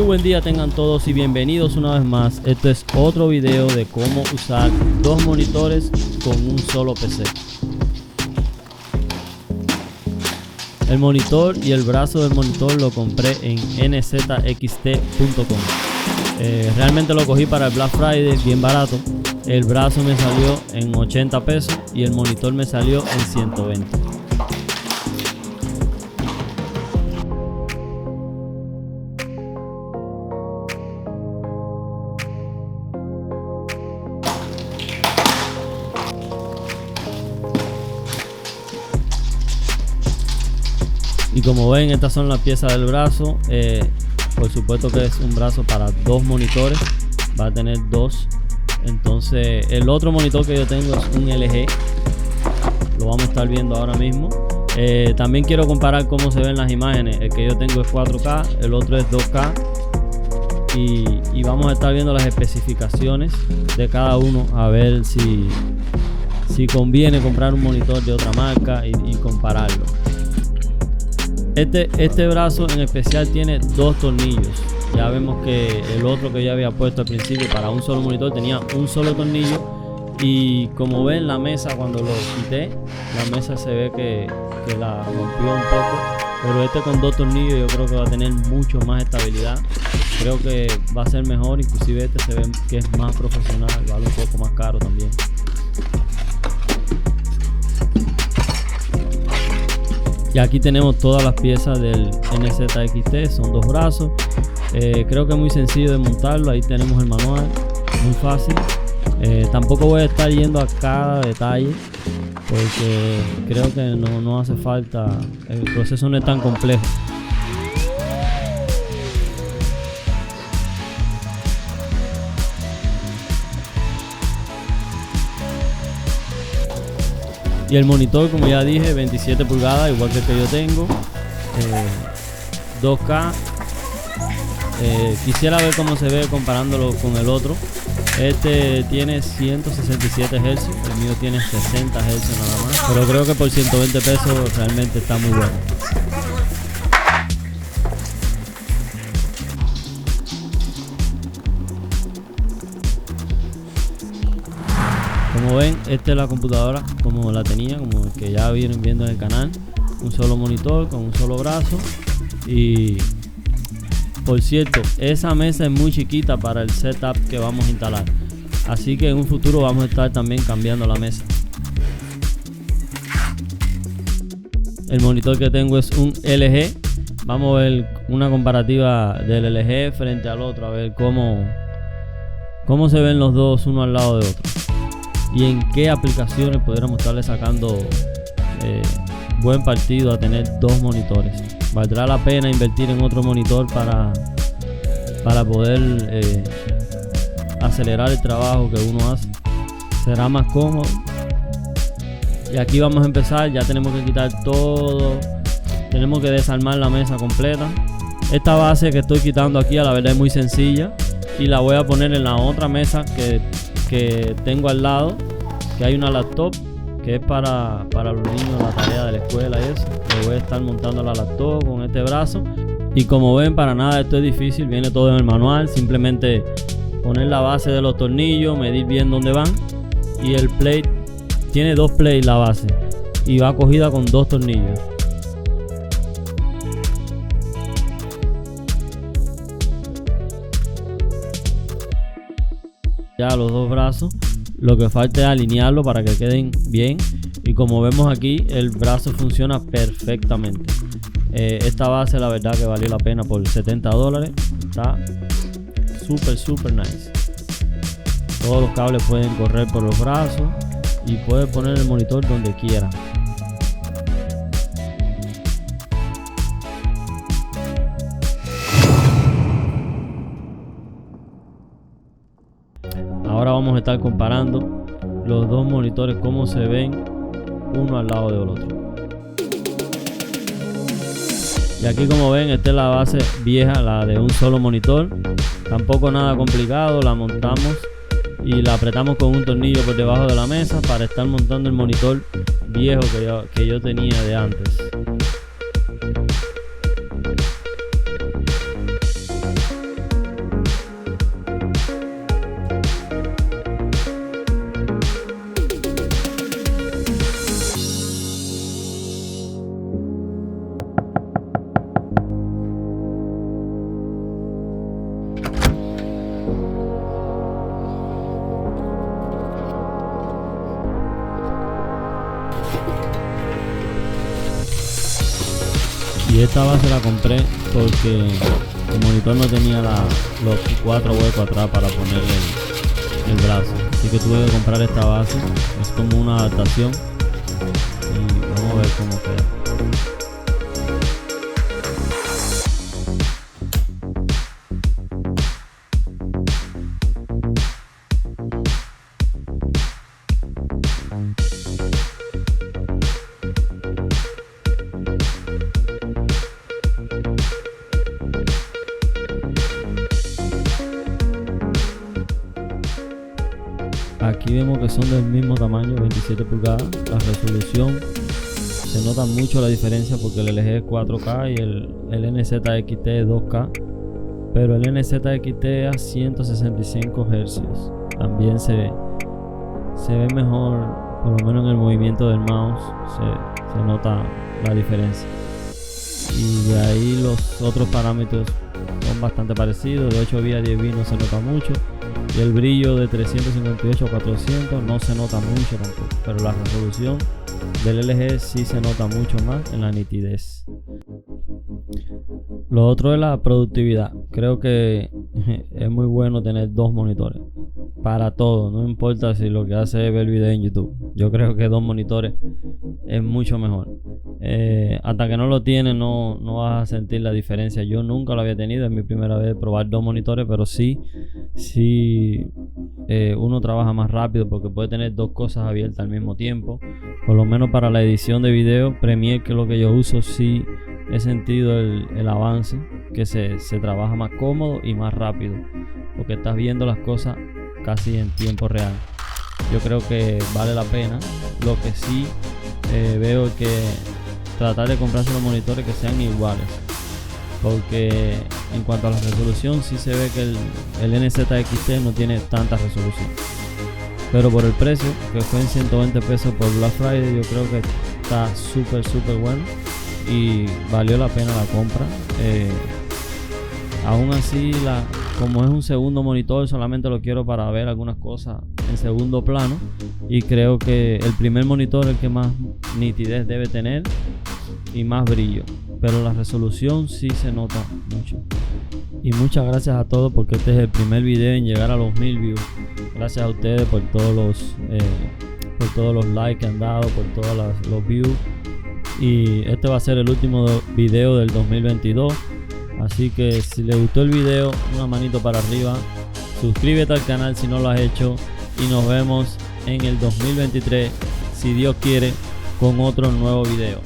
buen día tengan todos y bienvenidos una vez más. Este es otro video de cómo usar dos monitores con un solo PC. El monitor y el brazo del monitor lo compré en nzxt.com. Realmente lo cogí para el Black Friday, bien barato. El brazo me salió en 80 pesos y el monitor me salió en 120. Y como ven, estas son las piezas del brazo. Por supuesto que es un brazo para dos monitores, va a tener dos. Entonces el otro monitor que yo tengo es un LG, lo vamos a estar viendo ahora mismo. También quiero comparar cómo se ven las imágenes. El que yo tengo es 4K, el otro es 2K, y vamos a estar viendo las especificaciones de cada uno, a ver si conviene comprar un monitor de otra marca y compararlo. Este brazo en especial tiene dos tornillos. Ya vemos que el otro que yo había puesto al principio para un solo monitor tenía un solo tornillo, y como ven, la mesa, cuando lo quité, la mesa se ve que la rompió un poco, pero este con dos tornillos yo creo que va a tener mucho más estabilidad. Creo que va a ser mejor, inclusive este se ve que es más profesional, vale un poco más caro también. Y aquí tenemos todas las piezas del NZXT, son dos brazos. Creo que es muy sencillo de montarlo. Ahí tenemos el manual, muy fácil. Tampoco voy a estar yendo a cada detalle porque creo que no hace falta. El proceso no es tan complejo. Y el monitor, como ya dije, 27 pulgadas, igual que el que yo tengo, 2K. Quisiera ver cómo se ve comparándolo con el otro. Este tiene 167 Hz, el mío tiene 60 Hz nada más, pero creo que por 120 pesos realmente está muy bueno. Como ven, esta es la computadora como la tenía, como el que ya vienen viendo en el canal. Un solo monitor con un solo brazo. Y por cierto, esa mesa es muy chiquita para el setup que vamos a instalar, así que en un futuro vamos a estar también cambiando la mesa. El monitor que tengo es un LG. Vamos a ver una comparativa del LG frente al otro, a ver cómo se ven los dos uno al lado de otro y en qué aplicaciones podríamos estarle sacando buen partido a tener dos monitores. Valdrá la pena invertir en otro monitor para poder acelerar el trabajo que uno hace. Será más cómodo. Y aquí vamos a empezar. Ya tenemos que quitar todo. Tenemos que desarmar la mesa completa. Esta base que estoy quitando aquí, a la verdad, es muy sencilla, y la voy a poner en la otra mesa que tengo al lado, que hay una laptop que es para los niños, la tarea de la escuela y eso. Le voy a estar montando la laptop con este brazo. Y como ven, para nada esto es difícil, viene todo en el manual. Simplemente poner la base de los tornillos, medir bien dónde van, y el plate tiene dos plates la base y va cogida con dos tornillos. Ya los dos brazos, lo que falta es alinearlo para que queden bien, y como vemos aquí, el brazo funciona perfectamente. Esta base, la verdad que valió la pena por $70. Está súper nice. Todos los cables pueden correr por los brazos y puedes poner el monitor donde quieran. Ahora vamos a estar comparando los dos monitores, cómo se ven uno al lado del otro. Y aquí, como ven, esta es la base vieja, la de un solo monitor. Tampoco nada complicado, la montamos y la apretamos con un tornillo por debajo de la mesa para estar montando el monitor viejo que yo tenía de antes. Y esta base la compré porque el monitor no tenía los 4 huecos atrás para ponerle el brazo, así que tuve que comprar esta base. Es como una adaptación y vamos a ver cómo queda. Aquí vemos que son del mismo tamaño, 27 pulgadas. La resolución, se nota mucho la diferencia porque el LG es 4K y el NZXT es 2K, pero el NZXT a 165 Hz. También se ve mejor, por lo menos en el movimiento del mouse se nota la diferencia. Y de ahí los otros parámetros son bastante parecidos. De 8 bits a 10 bits no se nota mucho, y el brillo de 358 a 400 no se nota mucho tampoco, pero la resolución del LG sí se nota mucho más en la nitidez. Lo otro es la productividad. Creo que es muy bueno tener 2 monitores para todo, no importa si lo que hace es ver video en YouTube. Yo creo que 2 monitores es mucho mejor. Hasta que no lo tienes no vas a sentir la diferencia. Yo nunca lo había tenido, es mi primera vez probar 2 monitores, pero sí uno trabaja más rápido porque puede tener 2 cosas abiertas al mismo tiempo. Por lo menos para la edición de video, Premiere, que es lo que yo uso, sí he sentido el avance, que se trabaja más cómodo y más rápido porque estás viendo las cosas casi en tiempo real. Yo creo que vale la pena. Lo que sí veo es que tratar de comprarse los monitores que sean iguales, porque en cuanto a la resolución sí se ve que el NZXT no tiene tanta resolución, pero por el precio, que fue en 120 pesos por Black Friday, yo creo que está súper bueno y valió la pena la compra. Aún así, como es un segundo monitor, solamente lo quiero para ver algunas cosas en segundo plano, y creo que el primer monitor es el que más nitidez debe tener y más brillo, pero la resolución sí se nota mucho. Y muchas gracias a todos, porque este es el primer video en llegar a los 1000 views. Gracias a ustedes por todos los likes que han dado, por todos los views, y este va a ser el último video del 2022. Así que si les gustó el video, una manito para arriba, suscríbete al canal si no lo has hecho, y nos vemos en el 2023, si Dios quiere, con otro nuevo video.